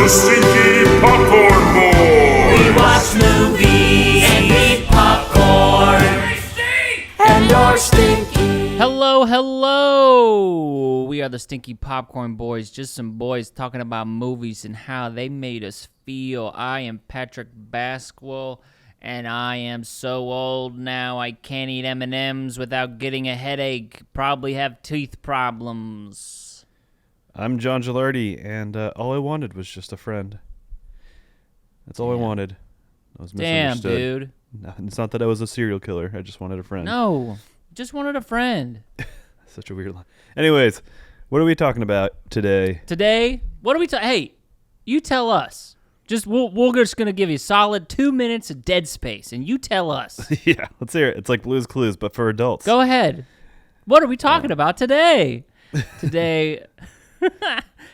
the Stinky Popcorn Boys. We watch movies and eat popcorn. And you're stinky. Hello. We are the Stinky Popcorn Boys, just some boys talking about movies and how they made us feel. I am Patrick Basquill, and I am so old now I can't eat M&Ms without getting a headache. Probably have teeth problems. I'm John Gilardi, and all I wanted was just a friend. That's all I wanted. I was misunderstood. Damn, dude. No, it's not that I was a serial killer. I just wanted a friend. No, just wanted a friend. Such a weird line. Anyways, what are we talking about today? Today, what are we Hey, you tell us. We're just gonna give you solid 2 minutes of dead space, and you tell us. Yeah, let's hear it. It's like Blue's Clues, but for adults. Go ahead. What are we talking about today?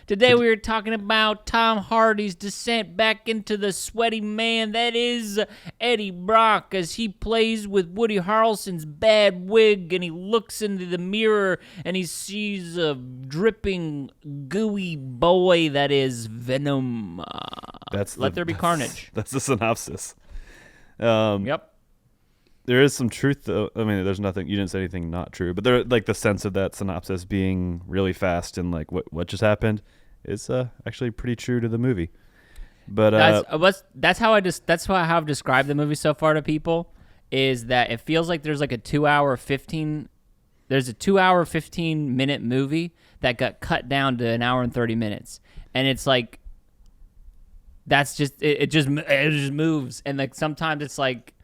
Today we were talking about Tom Hardy's descent back into the sweaty man that is Eddie Brock, as he plays with Woody Harrelson's bad wig, and he looks into the mirror and he sees a dripping, gooey boy that is Venom. Let there be carnage. That's the synopsis. Yep. There is some truth, though. I mean, there's nothing. You didn't say anything not true, but there, like the sense of that synopsis being really fast and like what just happened is actually pretty true to the movie. But that's how I've described the movie so far to people, is that it feels like there's like a 2 hour 15 minute movie that got cut down to an hour and 30 minutes, and it's like that's just it just moves, and like sometimes it's like,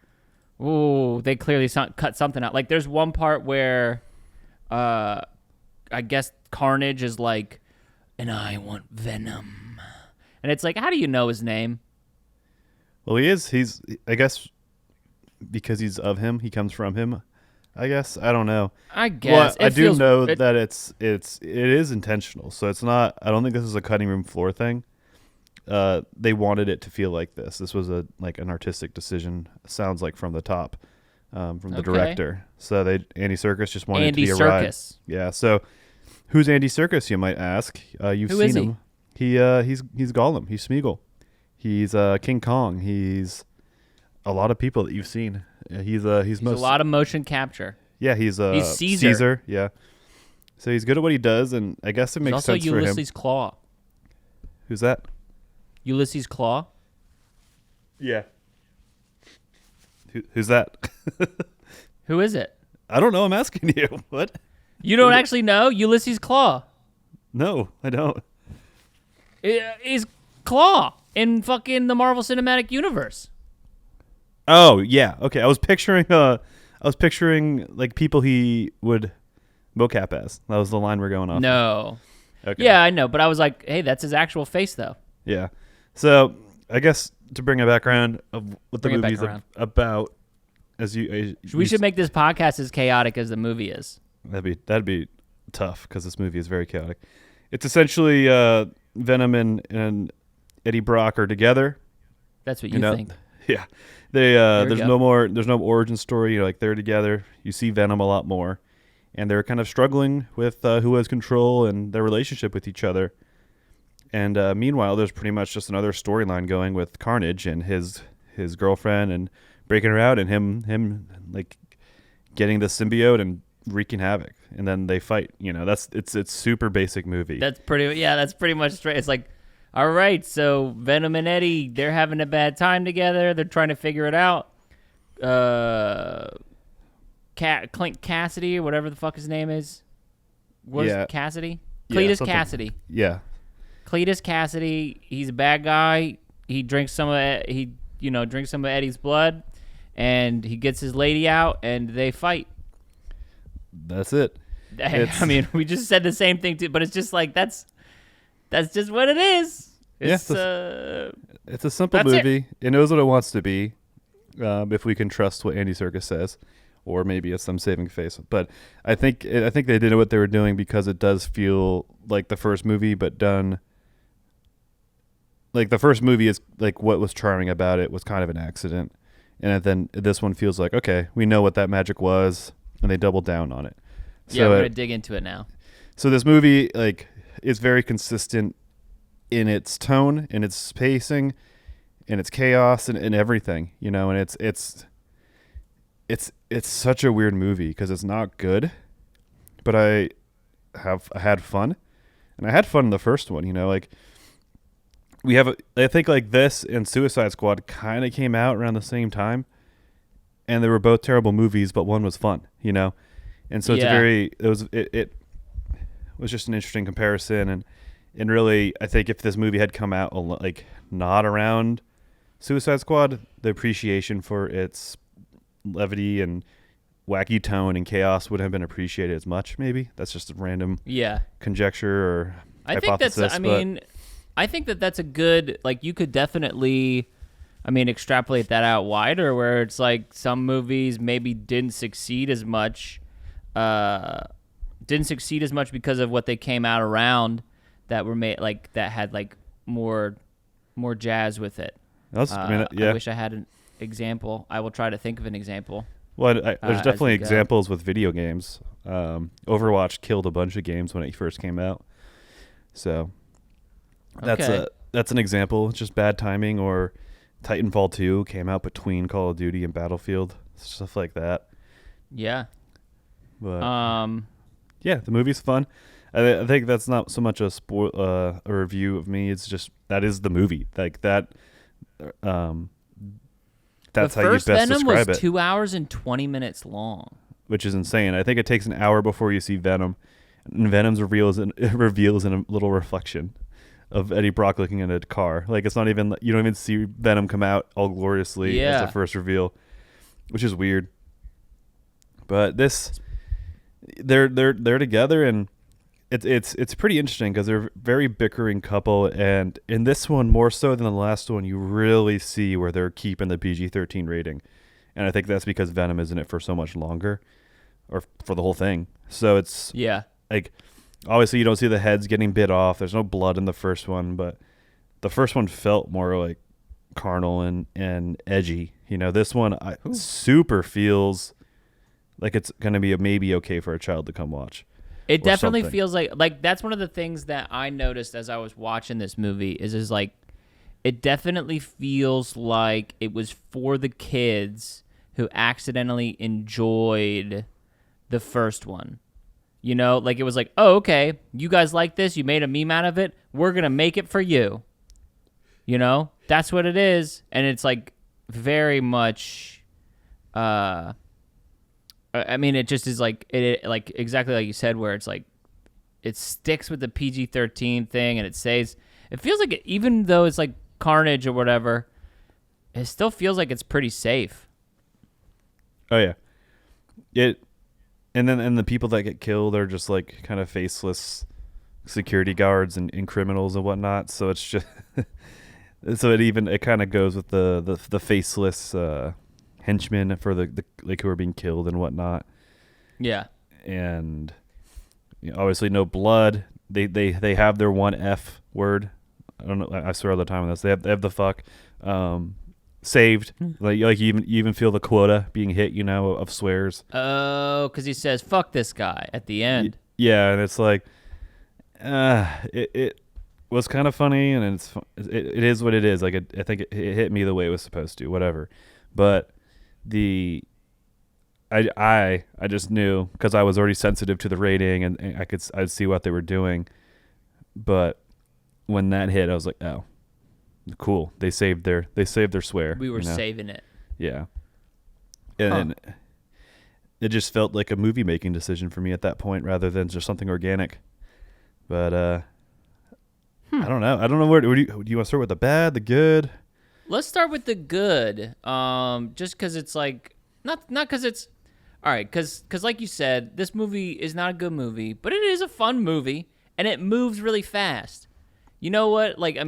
ooh, they clearly cut something out. Like, there's one part where, I guess Carnage is like, and I want Venom. And it's like, how do you know his name? Well, he's, I guess, because he's of him, he comes from him, I guess. I don't know. I guess. Well, I do know that it is intentional. So it's not, I don't think this is a cutting room floor thing. They wanted it to feel like this. This was an artistic decision. Sounds like from the top, from the director. So Andy Serkis just wanted it to be a ride. Andy Serkis. Yeah. So who's Andy Serkis? You might ask. You've seen him. He's Gollum. He's Smeagol. He's King Kong. He's a lot of people that you've seen. He's a lot of motion capture. Yeah. He's Caesar. Yeah. So he's good at what he does, and I guess it makes sense for him. Also Ulysses Claw. Who's that? Ulysses Claw? Yeah. Who's that? Who is it? I don't know. I'm asking you. What? You don't actually know Ulysses Claw? No, I don't. Is Claw in fucking the Marvel Cinematic Universe. Oh, yeah. Okay. I was picturing like people he would mocap as. That was the line we're going off. No. Okay. Yeah, I know, but I was like, hey, that's his actual face though. Yeah. So I guess to bring a background of what the movie's about, we should make this podcast as chaotic as the movie is. That'd be tough because this movie is very chaotic. It's essentially Venom and Eddie Brock are together. That's what you think. Yeah. There's no origin story. Like they're together. You see Venom a lot more, and they're kind of struggling with who has control and their relationship with each other. And meanwhile, there's pretty much just another storyline going with Carnage and his girlfriend and breaking her out, and him like getting the symbiote and wreaking havoc. And then they fight. It's super basic movie. That's pretty much straight. It's like, all right, so Venom and Eddie, they're having a bad time together. They're trying to figure it out. Clint Cassidy, or whatever the fuck his name is. Cassidy? Cletus Cassidy. Yeah. Cletus Cassidy, he's a bad guy. He drinks some of Eddie's blood, and he gets his lady out, and they fight. That's it. I mean, we just said the same thing too, but it's just like that's just what it is. It's a simple movie. It knows what it wants to be, if we can trust what Andy Serkis says, or maybe it's some saving face. But I think they did what they were doing because it does feel like the first movie, but done. Like the first movie is like what was charming about it was kind of an accident, and then this one feels like, okay, we know what that magic was, and they doubled down on it. So we're gonna dig into it now. So this movie like is very consistent in its tone, in its pacing, in its chaos, and everything, you know. And it's such a weird movie because it's not good, but I had fun, and I had fun in the first one, you know. Like I think like this and Suicide Squad kind of came out around the same time, and they were both terrible movies, but one was fun, you know. And so it was just an interesting comparison, and really, I think if this movie had come out like not around Suicide Squad, the appreciation for its levity and wacky tone and chaos would have been appreciated as much. Maybe that's just a random conjecture or hypothesis. I think that's a good, like, you could definitely, extrapolate that out wider, where it's like some movies maybe didn't succeed as much because of what they came out around that were made, like, that had like more jazz with it. I wish I had an example. I will try to think of an example. Well, there's definitely examples with video games. Overwatch killed a bunch of games when it first came out, so that's an example. It's just bad timing. Or Titanfall 2 came out between Call of Duty and Battlefield, stuff like that. Yeah. But the movie's fun. I think that's not so much a review of me. It's just that is the movie. Like that. That's how you best describe it. The first Venom was 2 hours and 20 minutes long, which is insane. I think it takes an hour before you see Venom, and Venom's reveals in a little reflection of Eddie Brock looking in a car. Like, it's not even, you don't even see Venom come out all gloriously as the first reveal, which is weird. But they're together, and it's pretty interesting because they're a very bickering couple, and in this one more so than the last one, you really see where they're keeping the PG-13 rating, and I think that's because Venom is in it for so much longer, or for the whole thing. So it's like, obviously you don't see the heads getting bit off. There's no blood in the first one, but the first one felt more like carnal and edgy. You know, this one super feels like it's gonna be maybe okay for a child to come watch. It definitely feels like that's one of the things that I noticed as I was watching this movie is like, it definitely feels like it was for the kids who accidentally enjoyed the first one. You know, like, it was like, oh, okay, you guys like this, you made a meme out of it, we're going to make it for you. You know, that's what it is. And it's like very much, it just is like, it like exactly like you said, where it's like, it sticks with the PG-13 thing, and it feels like even though it's like carnage or whatever, it still feels like it's pretty safe. Oh yeah. And the people that get killed are just like kind of faceless security guards and criminals and whatnot. So it's just so it kind of goes with the faceless henchmen for the like who are being killed and whatnot. Yeah. And obviously no blood. They have their one F word. I don't know. I swear all the time on this. They have the fuck. Saved. Like you even feel the quota being hit, you know, of swears. Oh, because he says "fuck this guy" at the end. Yeah, and it's like, it was kind of funny, and it is what it is. Like I think it hit me the way it was supposed to. Whatever, but I just knew because I was already sensitive to the rating, and I'd see what they were doing. But when that hit, I was like, oh. Cool. They saved their swear. We were saving it. Yeah. And it just felt like a movie making decision for me at that point rather than just something organic. But I don't know. I don't know where do you want to start with the bad, the good? Let's start with the good. Just cuz it's like not cuz it's all right, cuz like you said, this movie is not a good movie, but it is a fun movie and it moves really fast. You know what? Like,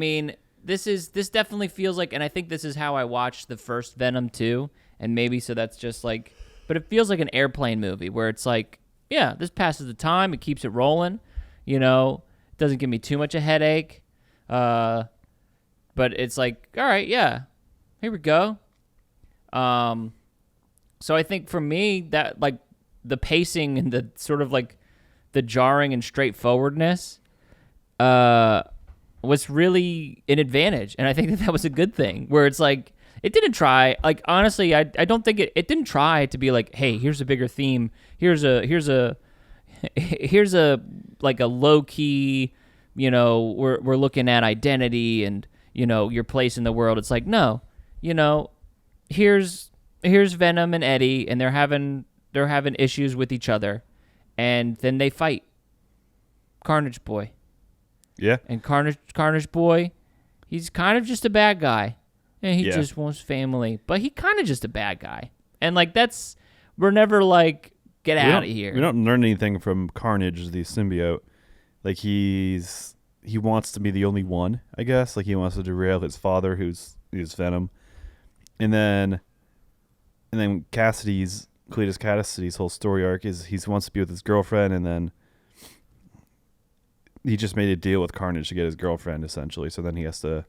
this definitely feels like, and I think this is how I watched the first Venom too, and maybe so that's just like, but it feels like an airplane movie where it's like, yeah, this passes the time, it keeps it rolling, you know, it doesn't give me too much a headache, but it's like, all right, yeah, here we go. So I think for me that like the pacing and the sort of like the jarring and straightforwardness, was really an advantage, and I think that was a good thing. Where it's like it didn't try. Like honestly, I don't think it didn't try to be like, hey, here's a bigger theme. Here's a like a low key. We're looking at identity and your place in the world. It's like no, here's Venom and Eddie, and they're having issues with each other, and then they fight. Carnage Boy. Yeah. And Carnage Boy, he's kind of just a bad guy. And he just wants family. But he kind of just a bad guy. And, like, we're never like, get out of here. We don't learn anything from Carnage, the symbiote. Like, he wants to be the only one, I guess. Like, he wants to derail his father, who's Venom. And then Cletus Cassidy's whole story arc is he wants to be with his girlfriend, and then he just made a deal with Carnage to get his girlfriend, essentially. So then he has to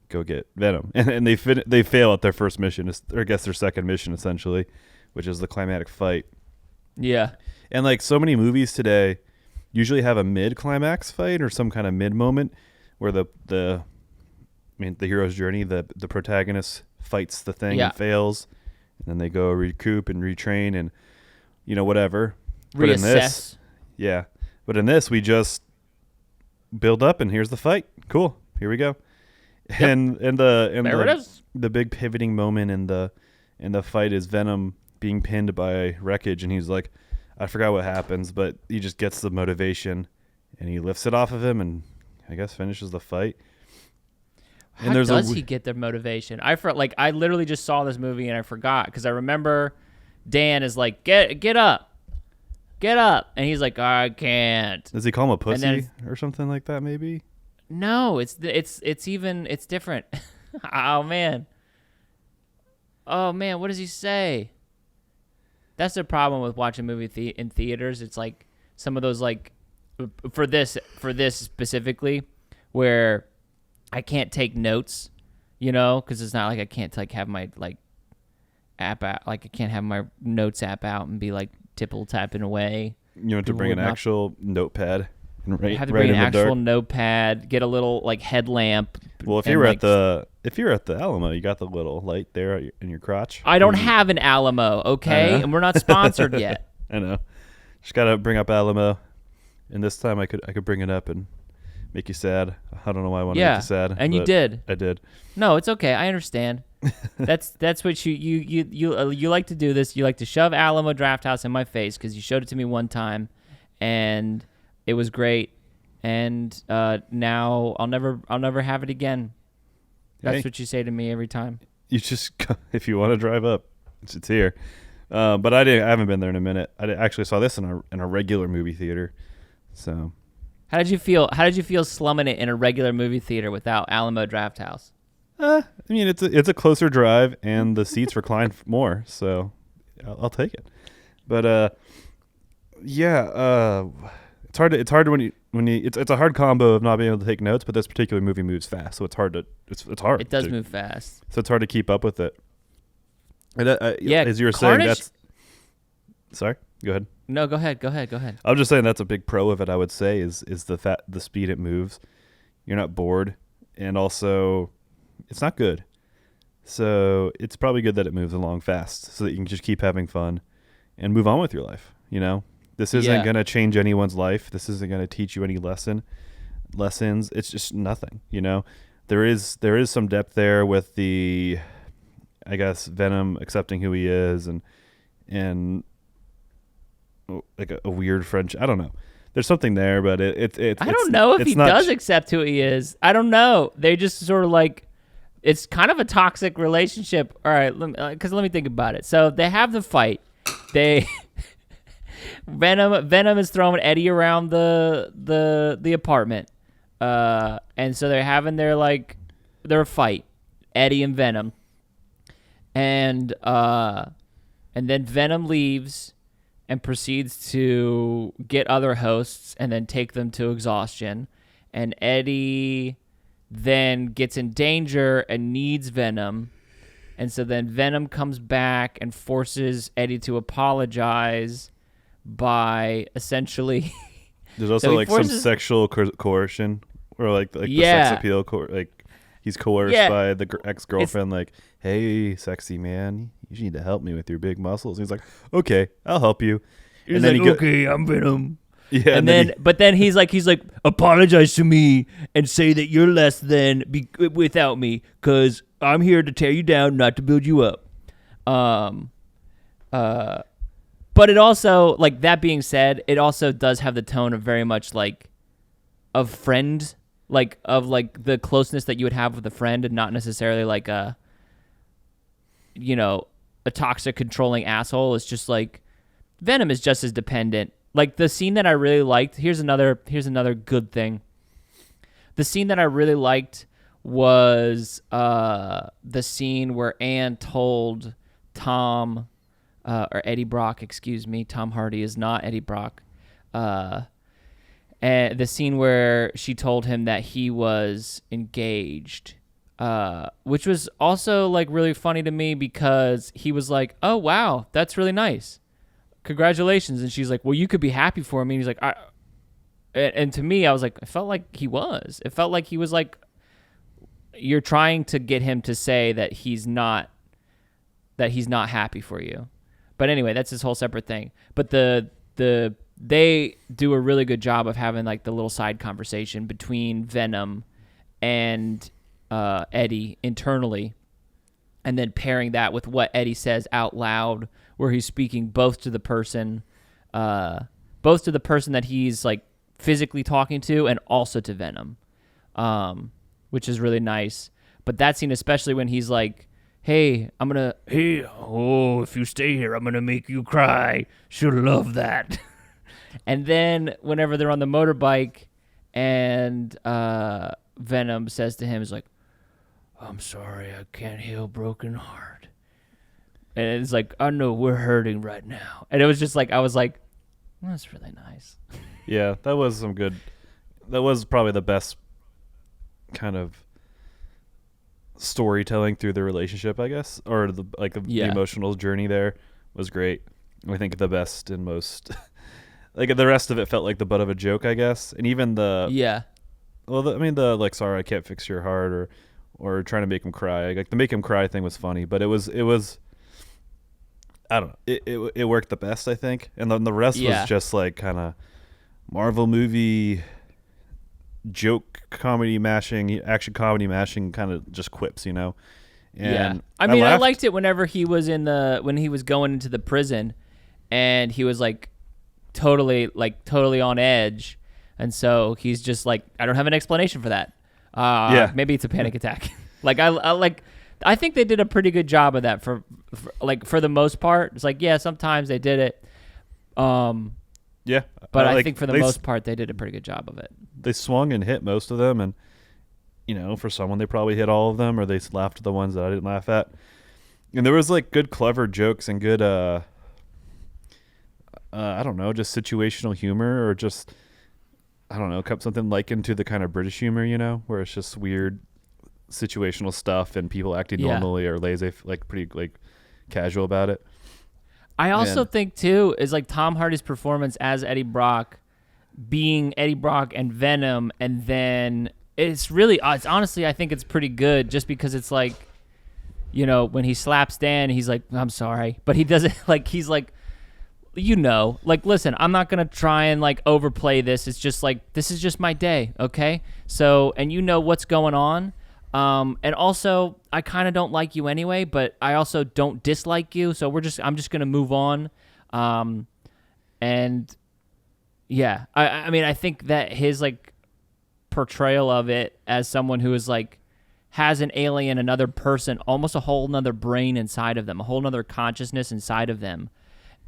go get Venom, and they fail at their first mission, or I guess their second mission, essentially, which is the climatic fight. Yeah, and like so many movies today, usually have a mid-climax fight or some kind of mid-moment where the hero's journey, the protagonist fights the thing and fails, and then they go recoup and retrain and whatever. Reassess. But in this, we just build up and here's the fight. Cool. Here we go. Yep. And the big pivoting moment in the fight is Venom being pinned by Wreckage, and he's like, I forgot what happens, but he just gets the motivation and he lifts it off of him and I guess finishes the fight. How does he get the motivation? I literally just saw this movie and I forgot because I remember Dan is like, get up. And he's like, I can't. Does he call him a pussy or something like that? Maybe. No, it's different. Oh man. What does he say? That's the problem with watching a movie in theaters. It's like some of those like for this specifically where I can't take notes, because it's not like I can't like have my like app out. Like I can't have my notes app out and be like tapping away. You have to bring an actual notepad and write. Have to bring an actual notepad. Get a little like headlamp. Well, if you're at the Alamo, you got the little light there in your crotch. I don't have an Alamo, okay, and we're not sponsored yet. I know. Just gotta bring up Alamo, and this time I could bring it up and make you sad. I don't know why I want to make you sad. And you did. I did. No, it's okay. I understand. That's what you like to do. This you like to shove Alamo Drafthouse in my face because you showed it to me one time, and it was great. And now I'll never have it again. That's what you say to me every time. You just if you want to drive up, it's here. But I haven't been there in a minute. I actually saw this in a regular movie theater. So. How did you feel? How did you feel slumming it in a regular movie theater without Alamo Drafthouse? I mean, it's a closer drive, and the seats recline more, so I'll take it. But it's hard when you it's a hard combo of not being able to take notes. But this particular movie moves fast, so it's hard. It does move fast, so it's hard to keep up with it. And, as you were Carnage, saying, that's. Sorry, go ahead. No, go ahead. I was just saying that's a big pro of it. I would say is the speed it moves. You're not bored, and also it's not good. So it's probably good that it moves along fast, so that you can just keep having fun and move on with your life. This isn't gonna change anyone's life. This isn't gonna teach you any lessons. It's just nothing. There is some depth there with the, I guess, Venom accepting who he is and. Like a weird French. I don't know. There's something there, but it's. I don't know if he does accept who he is. I don't know. They just sort of like, it's kind of a toxic relationship. All right, let me think about it. So they have the fight. Venom is throwing Eddie around the apartment, and so they're having their fight, Eddie and Venom, and then Venom leaves. And proceeds to get other hosts and then take them to exhaustion. And Eddie then gets in danger and needs Venom. And so then Venom comes back and forces Eddie to apologize by essentially... There's also some sexual coercion Or like the Yeah. sex appeal, like he's coerced Yeah. by the ex-girlfriend, like, hey, sexy man, you need to help me with your big muscles. And he's like, okay, I'll help you. He's like, okay, I'm Venom. Yeah, And then but then he's like, apologize to me and say that you're less than without me, because I'm here to tear you down, not to build you up. But it also, like, that being said, it also does have the tone of very much like of friend, like of like the closeness that you would have with a friend, and not necessarily like a toxic controlling asshole. It's just like Venom is just as dependent. Like the scene that I really liked, here's another good thing. The scene that I really liked was the scene where Anne told Tom, or Eddie Brock, excuse me. Tom Hardy is not Eddie Brock. And the scene where she told him that he was engaged, which was also like really funny to me, because he was like, "Oh wow, that's really nice. Congratulations." And she's like, "Well, you could be happy for me." And he's like, and to me, I was like, it felt like he was. It felt like he was like, you're trying to get him to say that he's not happy for you. But anyway, that's his whole separate thing. But they do a really good job of having like the little side conversation between Venom and Eddie internally, and then pairing that with what Eddie says out loud, where he's speaking both to the person that he's like physically talking to, and also to Venom, which is really nice. But that scene, especially when he's like, if you stay here, I'm going to make you cry. She'll love that. And then whenever they're on the motorbike and Venom says to him, he's like, I'm sorry, I can't heal a broken heart. And it's like, I know we're hurting right now. And it was just like, I was like, that's really nice. Yeah, that was probably the best kind of storytelling through the relationship, I guess, or the emotional journey there was great. I think the best and most like the rest of it felt like the butt of a joke, I guess. And even the like, sorry, I can't fix your heart, or trying to make him cry, like the make him cry thing was funny, but it was I don't know, it worked the best, I think. And then the rest was just like kind of Marvel movie joke comedy mashing, action comedy mashing, kind of just quips, And I mean, I liked it whenever he was when he was going into the prison, and he was like totally on edge, and so he's just like, I don't have an explanation for that. Maybe it's a panic attack. I think they did a pretty good job of that for the most part. It's like, yeah, sometimes they did it. But I think for the most part, they did a pretty good job of it. They swung and hit most of them, and for someone, they probably hit all of them, or they laughed at the ones that I didn't laugh at. And there was like good, clever jokes and good, I don't know, just situational humor, or just, I don't know, something likened to the kind of British humor, where it's just weird situational stuff and people acting normally or lazy, like pretty like casual about it. I also think too is like Tom Hardy's performance as Eddie Brock, being Eddie Brock and Venom, and then it's honestly, I think it's pretty good, just because it's like, when he slaps Dan, he's like, I'm sorry, but he doesn't like, he's like, like, listen, I'm not gonna try and like overplay this. It's just like, this is just my day, okay? So, and what's going on. And also, I kind of don't like you anyway, but I also don't dislike you. So I'm just going to move on. And yeah, I mean, I think that his like portrayal of it as someone who is like, has an alien, another person, almost a whole nother brain inside of them, a whole nother consciousness inside of them.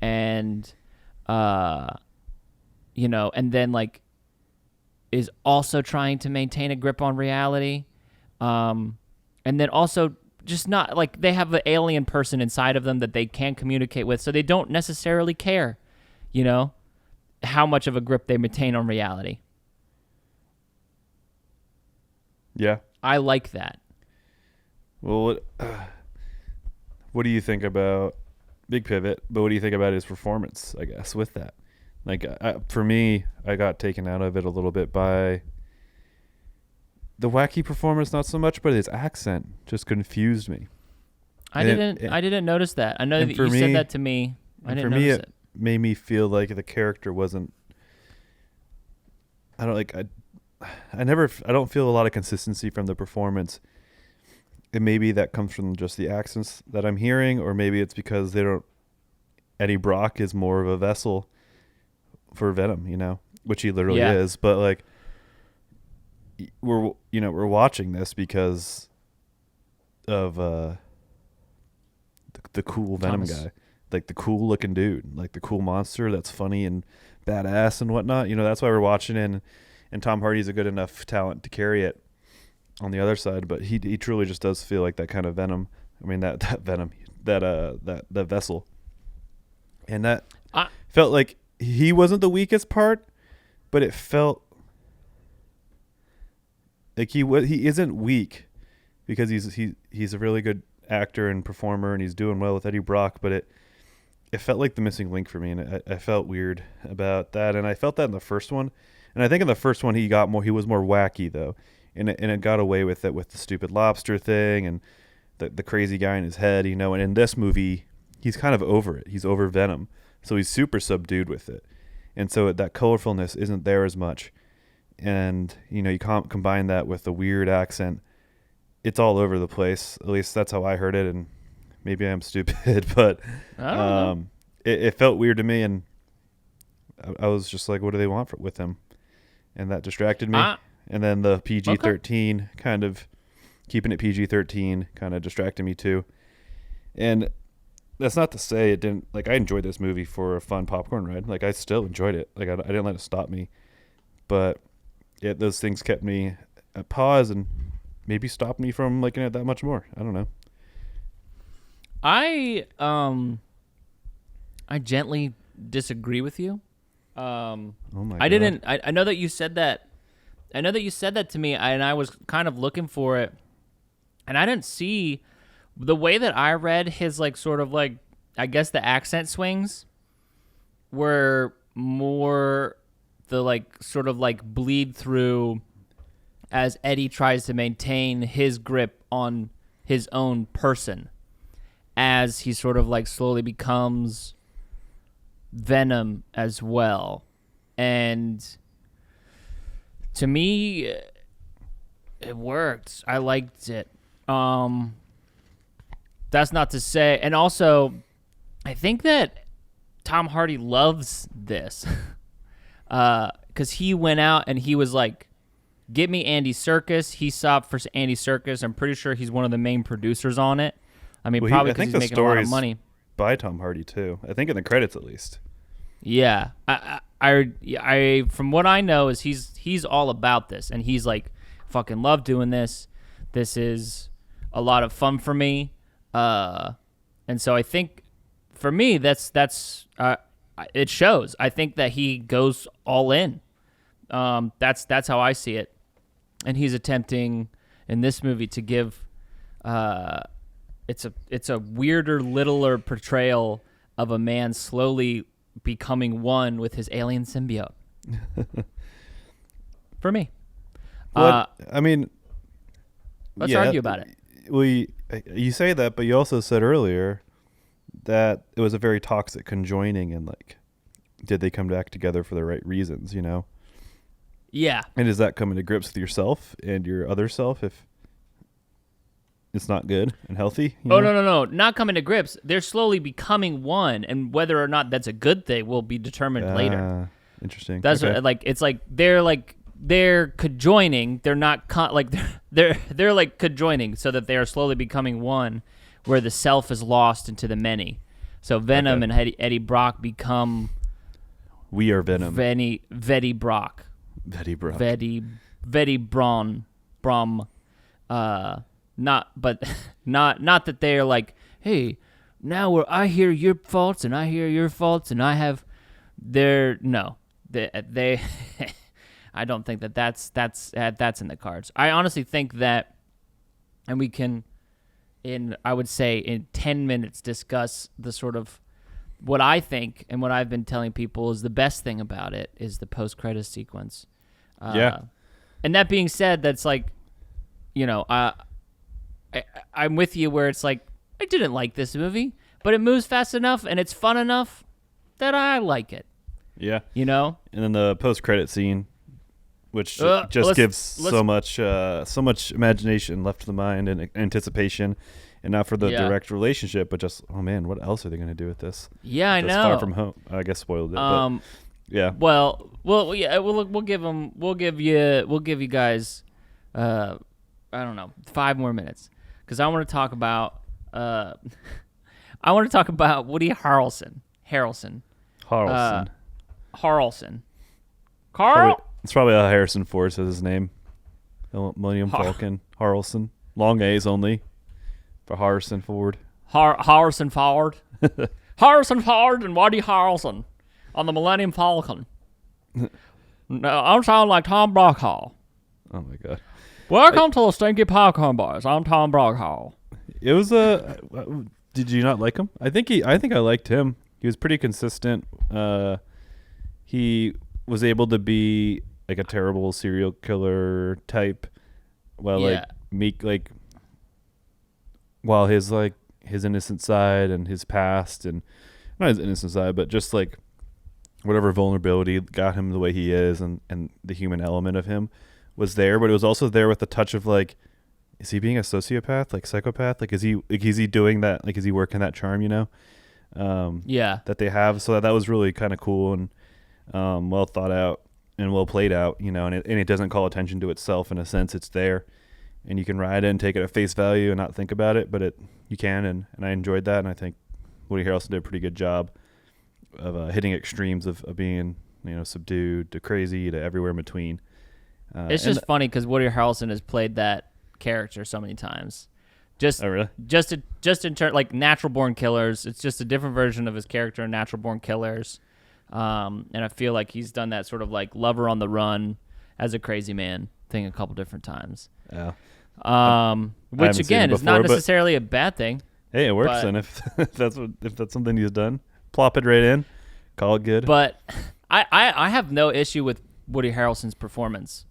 And, and then like is also trying to maintain a grip on reality. And then also just not like, they have an alien person inside of them that they can communicate with, so they don't necessarily care, how much of a grip they maintain on reality. Yeah. I like that. Well, what do you think about, big pivot, but what do you think about his performance, I guess, with that? Like, for me, I got taken out of it a little bit by the wacky performance not so much, but his accent just confused me. I didn't notice that. I know that you said that to me. I didn't notice it. Made me feel like the character wasn't. I don't feel a lot of consistency from the performance. And maybe that comes from just the accents that I'm hearing, or maybe it's because Eddie Brock is more of a vessel for Venom, which he literally is. But like, we're watching this because of the cool Venom guy, like the cool looking dude, like the cool monster that's funny and badass and whatnot. That's why we're watching it. And Tom Hardy's a good enough talent to carry it on the other side, but he truly just does feel like that kind of Venom. I mean that Venom, that vessel, and that felt like he wasn't the weakest part, but it felt like he isn't weak because he's a really good actor and performer and he's doing well with Eddie Brock, but it felt like the missing link for me, and I felt weird about that, and I felt that in the first one. And I think in the first one he was more wacky though, and it got away with it with the stupid lobster thing and the crazy guy in his head, And in this movie, he's kind of over it. He's over Venom, so he's super subdued with it, and so that colorfulness isn't there as much. And you can't combine that with the weird accent. It's all over the place. At least that's how I heard it, and maybe I'm stupid, but it felt weird to me, and I was just like, what do they want with him? And that distracted me. And then the PG-13 kind of keeping it PG-13 kind of distracted me too. And that's not to say it didn't, like, I enjoyed this movie for a fun popcorn ride. Like, I still enjoyed it. Like, I didn't let it stop me. But those things kept me at pause and maybe stopped me from liking it that much more. I don't know. I gently disagree with you. Oh my God. I know that you said that. I know that you said that to me, and I was kind of looking for it, and I didn't see the way that I read his, like, sort of like, I guess the accent swings were more the, like, sort of like bleed through as Eddie tries to maintain his grip on his own person as he sort of like slowly becomes Venom as well. And to me, it worked. I liked it. That's not to say, and also I think that Tom Hardy loves this because he went out and he was like, get me Andy Serkis. He stopped for Andy Serkis. I'm pretty sure he's one of the main producers on it. I mean, probably because he's making a lot of money. By Tom Hardy too. I think in the credits at least. Yeah, I from what I know is he's all about this, and he's like, fucking love doing this. This is a lot of fun for me, and so I think for me that's it shows. I think that he goes all in. That's how I see it, and he's attempting in this movie to give it's a weirder, littler portrayal of a man slowly becoming one with his alien symbiote. For me. I mean, let's argue about it. You say that, but you also said earlier that it was a very toxic conjoining, and like, did they come back together for the right reasons, Yeah. And is that coming to grips with yourself and your other self if it's not good and healthy? No. Not coming to grips. They're slowly becoming one, and whether or not that's a good thing will be determined later. Interesting. That's okay. it's like they're conjoining. They're not they're like conjoining so that they are slowly becoming one, where the self is lost into the many. So Venom and Eddie Brock become. We are Venom. Vetti Brock. Vetti Brock. Vetti Brom. Not that they're like, hey, now I hear your faults and I hear your faults and I have their they I don't think that's in the cards. I honestly think that, and we can I would say in 10 minutes discuss the sort of what I think and what I've been telling people is the best thing about it is the post-credits sequence. Yeah. And that being said, that's like I'm with you where it's like I didn't like this movie, but it moves fast enough and it's fun enough that I like it. Yeah. And then the post-credit scene, which just let's- gives so much imagination left to the mind and anticipation, and not for the direct relationship, but just, oh man, what else are they going to do with this? Yeah, I That's know. Far From Home. I guess spoiled it. But yeah. Well, yeah, we'll give you guys, I don't know, 5 more minutes, because I want to talk about, Woody Harrelson. Harrelson. Carl. It's probably how Harrison Ford says his name. Millennium Falcon. Harrelson. Long A's only for Harrison Ford. Harrison Ford. Harrison Ford and Woody Harrelson on the Millennium Falcon. No, I'm sounding like Tom Brokaw. Oh my god. Welcome to the Stinky Popcorn Boys. I'm Tom Brokaw. It was did you not like him? I think I liked him. He was pretty consistent. He was able to be like a terrible serial killer type, while while his innocent side and his past, and not his innocent side, but just like whatever vulnerability got him the way he is, and the human element of him was there, but it was also there with a touch of like, is he being a sociopath, like psychopath? Like, is he doing that? Like, is he working that charm, that they have? So that was really kind of cool and well thought out and well played out, and it doesn't call attention to itself. In a sense, it's there, and you can ride it and take it at face value and not think about it, but you can, and I enjoyed that, and I think Woody Harrelson did a pretty good job of hitting extremes of being, subdued to crazy to everywhere in between. It's just funny because Woody Harrelson has played that character so many times. Just, oh, really? Just in turn, like Natural Born Killers. It's just a different version of his character in Natural Born Killers. And I feel like he's done that sort of like lover on the run as a crazy man thing a couple different times. Yeah. Which again is not necessarily a bad thing. Hey, it works. And if that's something he's done, plop it right in, call it good. But I have no issue with Woody Harrelson's performance.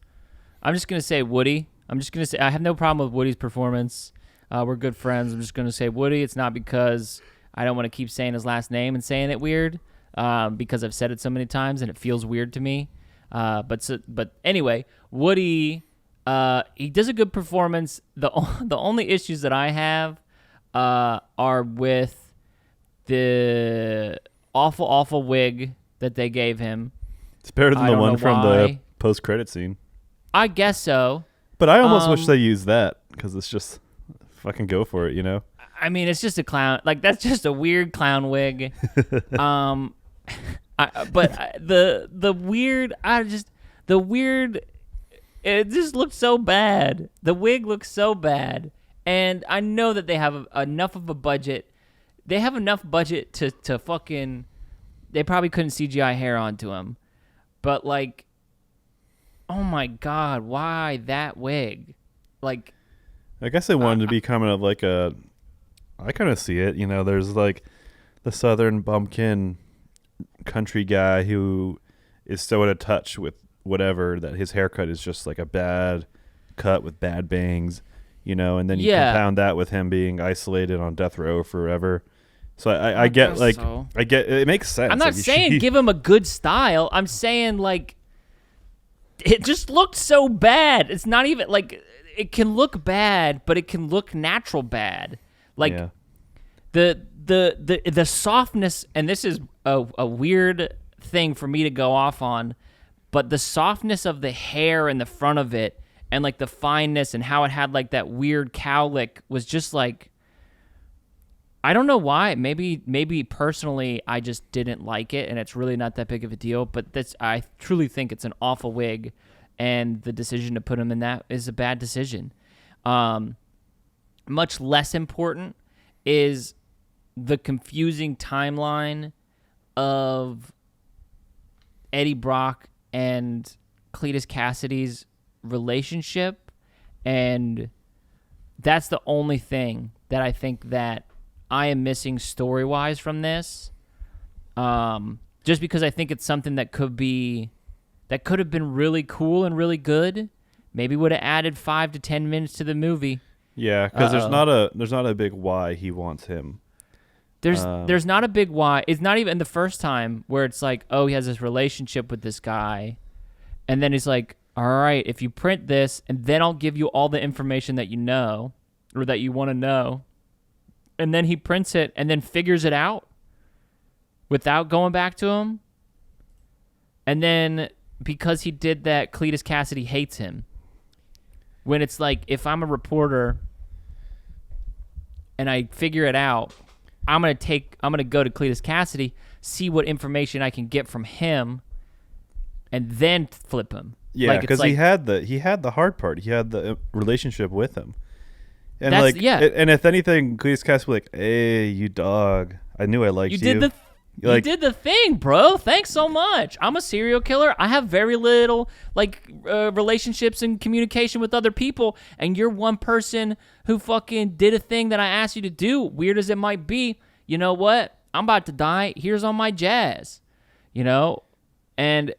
I'm just gonna say Woody. I'm just gonna say I have no problem with Woody's performance. We're good friends. I'm just gonna say Woody. It's not because I don't want to keep saying his last name and saying it weird, because I've said it so many times and it feels weird to me. But anyway, Woody, he does a good performance. The only issues that I have are with the awful wig that they gave him. It's better than the one from the post-credit scene. I guess so. But I almost wish they used that, because it's just fucking go for it, I mean, it's just a clown. Like, that's just a weird clown wig. The weird, it just looked so bad. The wig looks so bad. And I know that they have enough of a budget. They have enough budget to fucking, they probably couldn't CGI hair onto him. But like, oh my God, why that wig? Like, I guess they wanted to be kind of like I kind of see it, there's like the Southern bumpkin country guy who is so out of touch with whatever that his haircut is just like a bad cut with bad bangs, and then you compound that with him being isolated on death row forever. So I get like, so. I get, it makes sense. I'm not saying give him a good style. I'm saying like, it just looked so bad. It's not even like, it can look bad, but it can look natural bad. Like the softness, and this is a weird thing for me to go off on, but the softness of the hair in the front of it, and like the fineness and how it had like that weird cowlick was just like, I don't know why. Maybe personally I just didn't like it, and it's really not that big of a deal. But I truly think it's an awful wig, and the decision to put him in that is a bad decision. Much less important is the confusing timeline of Eddie Brock and Cletus Cassidy's relationship, and that's the only thing that I think that I am missing story-wise from this. Just because I think it's something that could have been really cool and really good, maybe would have added 5 to 10 minutes to the movie. Yeah, because there's not a big why he wants him. There's not a big why. It's not even the first time where it's like, oh, he has this relationship with this guy, and then he's like, all right, if you print this, and then I'll give you all the information that you know or that you want to know, and then he prints it and then figures it out without going back to him, and then because he did that, Cletus Cassidy hates him. When it's like, if I'm a reporter and I figure it out, I'm gonna go to Cletus Cassidy, see what information I can get from him, and then flip him. Yeah, because he had the hard part. He had the relationship with him, and and if anything, Cletus Cassidy was like, "Hey, you dog, I knew I liked you." You did the thing, bro. Thanks so much. I'm a serial killer. I have very little relationships and communication with other people, and you're one person who fucking did a thing that I asked you to do, weird as it might be. You know what? I'm about to die. Here's all my jazz. And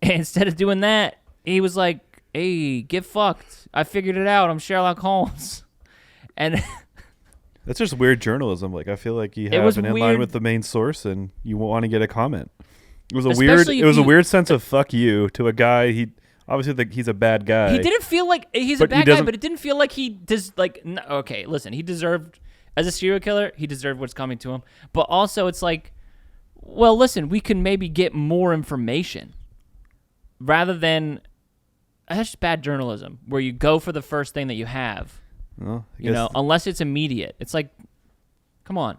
instead of doing that, he was like, hey, get fucked. I figured it out. I'm Sherlock Holmes. And that's just weird journalism. Like, I feel like you have an inline with the main source, and you want to get a comment. It was a weird sense of fuck you to a guy. He obviously he's a bad guy. He didn't feel like he's a bad guy, but it didn't feel like he does. Okay, listen, he deserved, as a serial killer, he deserved what's coming to him. But also, it's like, well, listen, we can maybe get more information rather than that's just bad journalism where you go for the first thing that you have. Well, unless it's immediate. It's like, come on.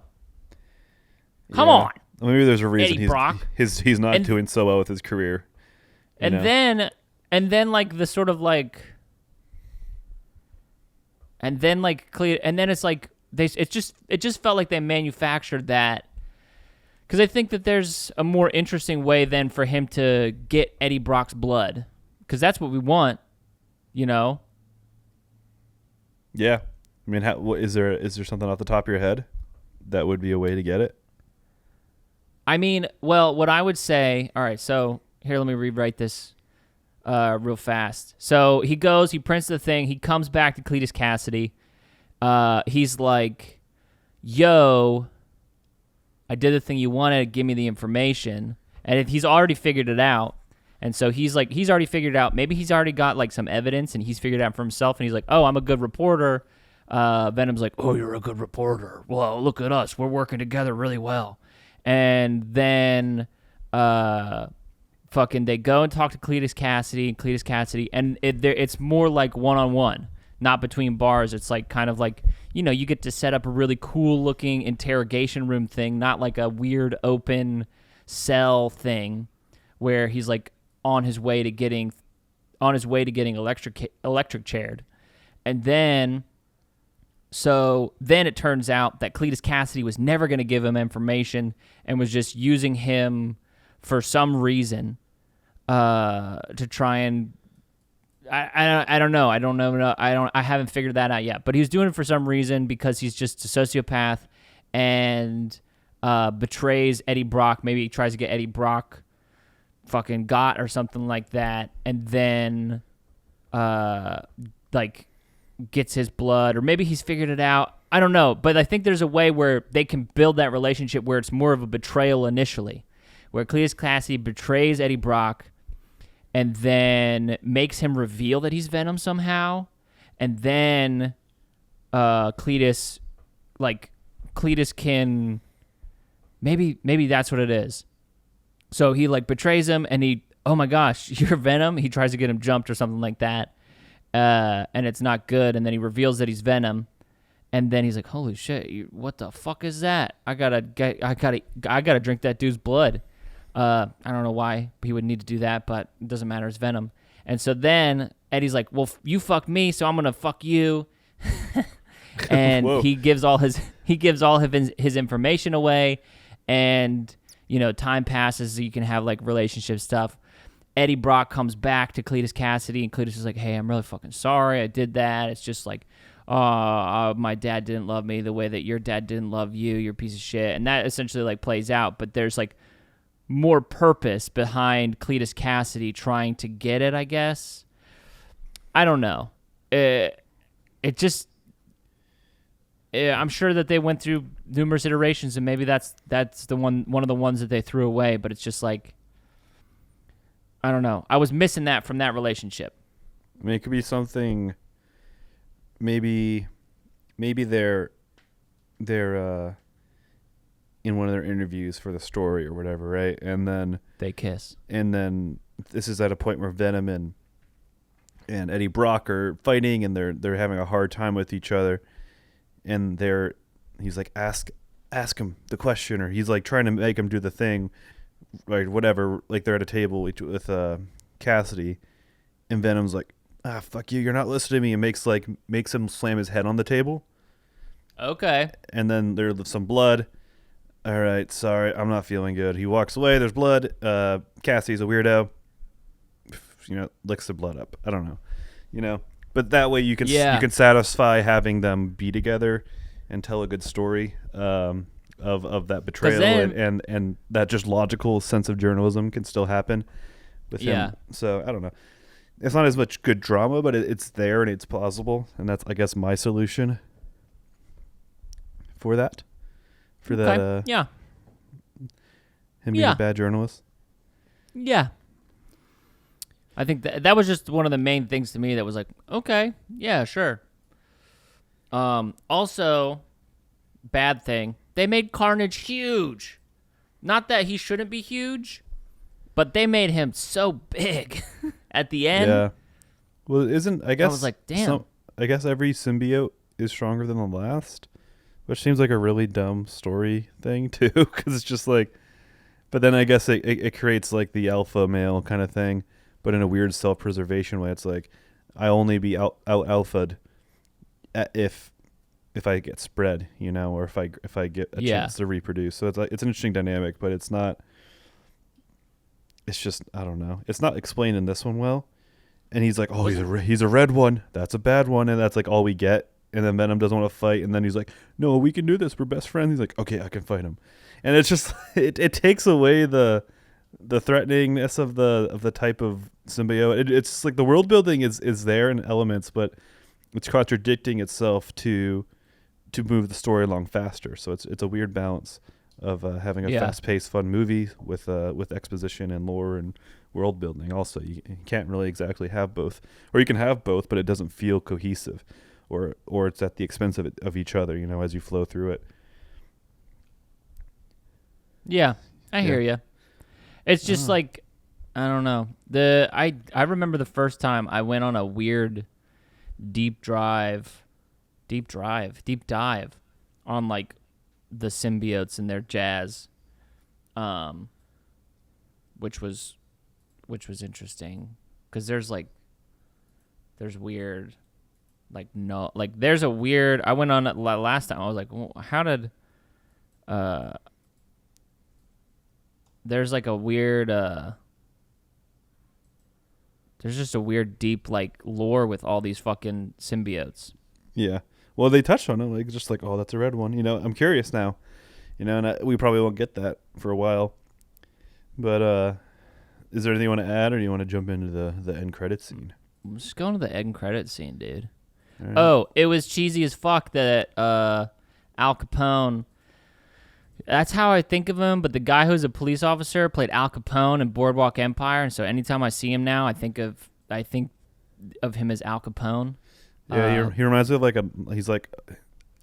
Come on. Well, maybe there's a reason Eddie Brock. he's not doing so well with his career. And then like the sort of like, and then it's like it just felt like they manufactured that, because I think that there's a more interesting way than for him to get Eddie Brock's blood, because that's what we want, Yeah, I mean, is there something off the top of your head that would be a way to get it? I mean, well, what I would say, all right, so here, let me rewrite this real fast. So he goes, he prints the thing, he comes back to Cletus Cassidy. He's like, yo, I did the thing you wanted, give me the information. And he's already figured it out. And so he's already figured it out. Maybe he's already got like some evidence and he's figured it out for himself. And he's like, oh, I'm a good reporter. Venom's like, oh, you're a good reporter. Well, look at us. We're working together really well. And then they go and talk to Cletus Cassidy. And it's more like one-on-one, not between bars. It's like kind of like, you get to set up a really cool-looking interrogation room thing, not like a weird open cell thing where he's like, on his way to getting electric chaired. And then it turns out that Cletus Cassidy was never going to give him information and was just using him for some reason to try and I don't know. I haven't figured that out yet. But he was doing it for some reason because he's just a sociopath and betrays Eddie Brock. Maybe he tries to get Eddie Brock fucking got or something like that, and then gets his blood, or maybe he's figured it out. I don't know, but I think there's a way where they can build that relationship where it's more of a betrayal initially, where Cletus Cassidy betrays Eddie Brock and then makes him reveal that he's Venom somehow, and then Cletus can maybe that's what it is. So he betrays him, and he, oh my gosh, you're Venom. He tries to get him jumped or something like that, and it's not good. And then he reveals that he's Venom, and then he's like, holy shit, what the fuck is that? I gotta drink that dude's blood. I don't know why he would need to do that, but it doesn't matter. It's Venom. And so then Eddie's like, well, you fuck me, so I'm gonna fuck you. And he gives all his information away, and time passes, so you can have relationship stuff. Eddie Brock comes back to Cletus Cassidy, and Cletus is like, hey, I'm really fucking sorry I did that. It's just my dad didn't love me the way that your dad didn't love you, you're a piece of shit. And that essentially plays out, but there's more purpose behind Cletus Cassidy trying to get it, I guess. I don't know. It just. I'm sure that they went through numerous iterations, and maybe that's the one of the ones that they threw away. But it's just like, I don't know. I was missing that from that relationship. I mean, it could be something. Maybe they're in one of their interviews for the story or whatever, right? And then they kiss. And then this is at a point where Venom and Eddie Brock are fighting, and they're having a hard time with each other. And he's like, ask him the question, or he's like trying to make him do the thing, right? Whatever. Like they're at a table with Cassidy, and Venom's like, fuck you, you're not listening to me, and makes him slam his head on the table. Okay. And then there's some blood. All right, sorry, I'm not feeling good. He walks away. There's blood. Cassidy's a weirdo. Licks the blood up. I don't know. But that way you can satisfy having them be together and tell a good story of that betrayal, and that just logical sense of journalism can still happen with him. So I don't know. It's not as much good drama, but it's there and it's plausible, and that's, I guess, my solution for that. For that, him being a bad journalist. Yeah. I think that was just one of the main things to me that was like, okay, yeah, sure. Also, bad thing, they made Carnage huge. Not that he shouldn't be huge, but they made him so big at the end. Yeah. Well, I guess I was like, damn. I guess every symbiote is stronger than the last, which seems like a really dumb story thing too, because it's just like, but then I guess it creates like the alpha male kind of thing. But in a weird self-preservation way, it's like I only be out alpha'd if I get spread, or if I get a chance to reproduce. So it's an interesting dynamic, but it's not. It's just, I don't know. It's not explained in this one well. And he's like, oh, he's a red one. That's a bad one, and that's like all we get. And then Venom doesn't want to fight, and then he's like, no, we can do this. We're best friends. He's like, okay, I can fight him. And it's just it takes away the threateningness of the type of symbiote. It's just like the world building is there in elements, but it's contradicting itself to move the story along faster. So it's a weird balance of having a fast-paced, fun movie with exposition and lore and world building. Also, you can't really exactly have both, or you can have both, but it doesn't feel cohesive, or it's at the expense of each other. As you flow through it. Yeah, I hear you. It's just like, I don't know. I remember the first time I went on a weird deep dive on like the symbiotes and their jazz, which was interesting, because there's weird, like, no, like there's a weird. I went on it last time. I was like, well, how did there's like a weird there's just a weird deep like lore with all these fucking symbiotes. Yeah. Well, they touched on it, like just like, oh, that's a red one. I'm curious now. And we probably won't get that for a while. But is there anything you want to add, or do you want to jump into the end credit scene? I'm just going to the end credit scene, dude. Right. Oh, it was cheesy as fuck that Al Capone. That's how I think of him, but the guy who's a police officer played Al Capone in Boardwalk Empire, and so anytime I see him now, I think of him as Al Capone. Yeah, he reminds me of he's like,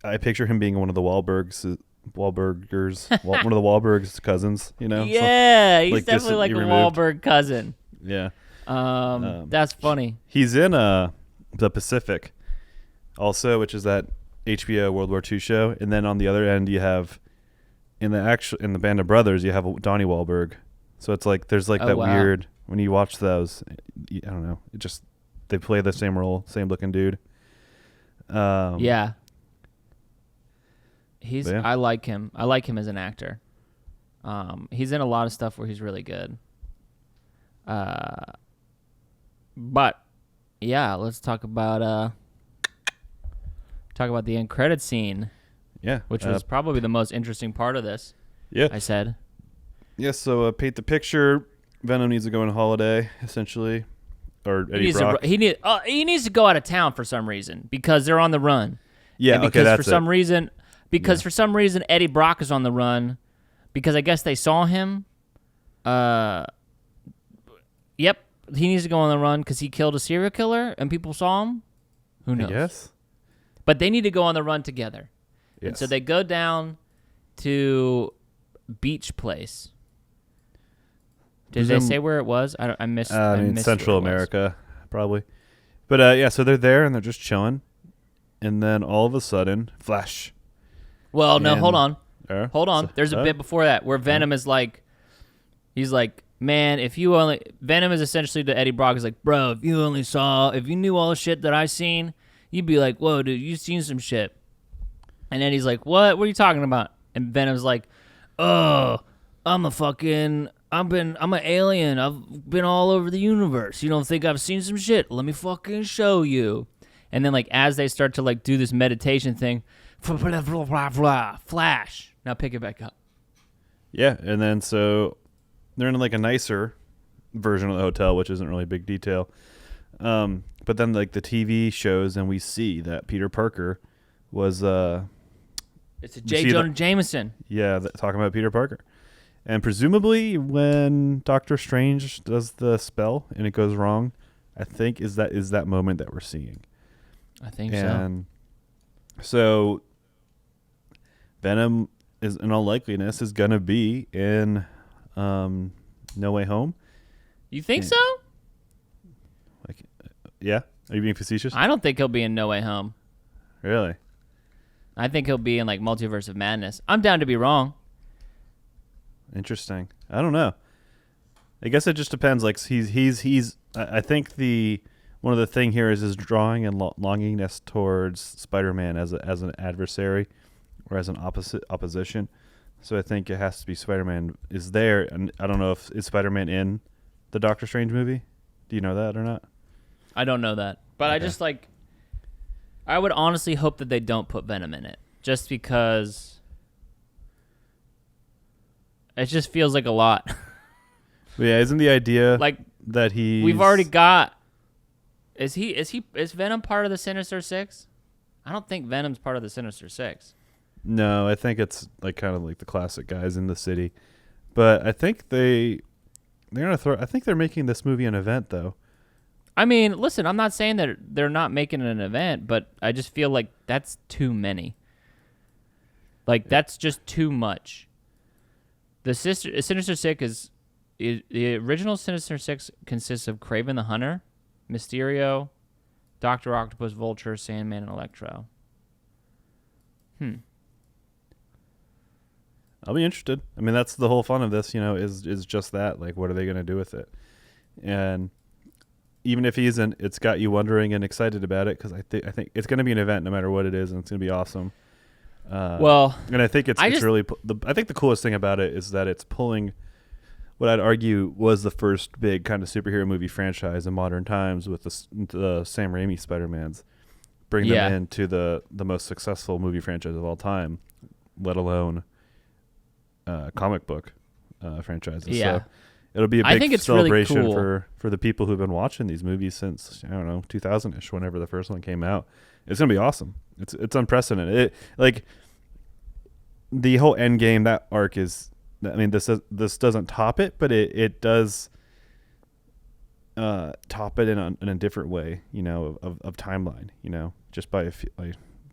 I picture him being one of the Wahlbergers, one of the Wahlberg's cousins, Yeah, he's like definitely like a Wahlberg cousin. Yeah. That's funny. He's in The Pacific also, which is that HBO World War II show, and then on the other end you have in the Band of Brothers you have Donnie Wahlberg. So it's like there's like that weird, when you watch those, I don't know, it just, they play the same role, same looking dude. Yeah. I like him. I like him as an actor. He's in a lot of stuff where he's really good. But yeah, let's talk about the end credit scene. Yeah, which was probably the most interesting part of this. Yeah, I said. Yeah, so paint the picture. Venom needs to go on holiday, essentially. or Eddie Brock. He needs to go out of town for some reason because they're on the run. Yeah, and okay, that's for some reason, for some reason Eddie Brock is on the run because I guess they saw him. Yep, he needs to go on the run because he killed a serial killer and people saw him. Who knows? Yes. But they need to go on the run together. Yes. And so they go down to Beach Place. Did they say where it was? I missed. I missed Central America, probably. But yeah, so they're there and they're just chilling, and then all of a sudden, flash. Well, no, hold on. Hold on. So, There's a bit before that where Venom is like, he's like, man, if you only, Venom is essentially to Eddie Brock is like, bro, if you knew all the shit that I seen, you'd be like, whoa, dude, you've seen some shit. And then he's like, what are you talking about? And Venom's like, oh, I'm an alien. I've been all over the universe. You don't think I've seen some shit? Let me fucking show you. And then like as they start to like do this meditation thing, flash. Now pick it back up. Yeah, and then so they're in like a nicer version of the hotel, which isn't really a big detail. But then like the TV shows and we see that Peter Parker was it's a J. Jonah Jameson. Yeah, talking about Peter Parker. And presumably when Doctor Strange does the spell and it goes wrong, I think is that moment that we're seeing. I think so Venom is in all likeliness is gonna be in No Way Home. You think so? Like, yeah. Are you being facetious? I don't think he'll be in No Way Home. Really? I think he'll be in like Multiverse of Madness. I'm down to be wrong. Interesting. I don't know. I guess it just depends. Like he's. I think one of the thing here is his drawing and longingness towards Spider-Man as an adversary or as an opposition. So I think it has to be Spider-Man is there, and I don't know if is Spider-Man in the Doctor Strange movie. Do you know that or not? I don't know that, but okay. I just like. I would honestly hope that they don't put Venom in it, just because it just feels like a lot. Yeah, isn't the idea like that we've already got? Is Venom part of the Sinister Six? I don't think Venom's part of the Sinister Six. No, I think it's like kind of like the classic guys in the city, but I think they're gonna throw. I think they're making this movie an event though. I mean, listen, I'm not saying that they're not making an event, but I just feel like that's too many. Like, that's just too much. The Sinister Six the original Sinister Six consists of Kraven the Hunter, Mysterio, Dr. Octopus, Vulture, Sandman, and Electro. I'll be interested. I mean, that's the whole fun of this, is just that. Like, what are they going to do with it? And even if he isn't, it's got you wondering and excited about it because I think it's going to be an event no matter what it is, and it's going to be awesome. And I think I think the coolest thing about it is that it's pulling what I'd argue was the first big kind of superhero movie franchise in modern times with the Sam Raimi Spider-Mans, bring them into the most successful movie franchise of all time, let alone comic book franchises. Yeah. So it'll be a big celebration really cool. for the people who've been watching these movies since, I don't know, 2000-ish, whenever the first one came out. It's going to be awesome. It's unprecedented. Like the whole Endgame, that arc is, I mean, this doesn't top it, but it does top it in a different way, of timeline, just by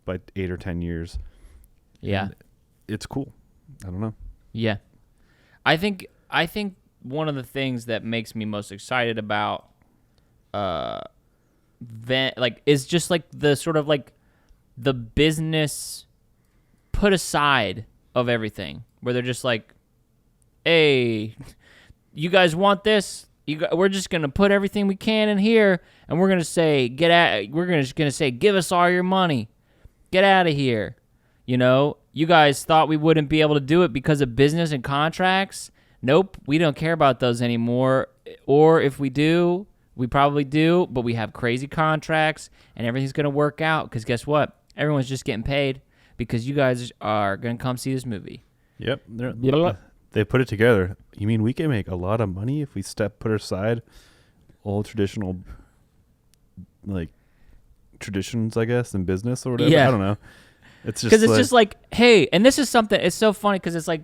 by 8 or 10 years. Yeah. And it's cool. I don't know. Yeah. I think one of the things that makes me most excited about is just like the sort of like the business put aside of everything, where they're just like, hey, you guys want this? We're just gonna put everything we can in here, and we're gonna say give us all your money, get out of here. You guys thought we wouldn't be able to do it because of business and contracts. Nope, we don't care about those anymore. Or if we do, we probably do, but we have crazy contracts, and everything's gonna work out. Because guess what? Everyone's just getting paid because you guys are gonna come see this movie. Yep. They put it together. You mean we can make a lot of money if we put aside old traditional like traditions, I guess, in business or whatever. Yeah. I don't know. It's just because it's just like, hey, and this is something. It's so funny because it's like,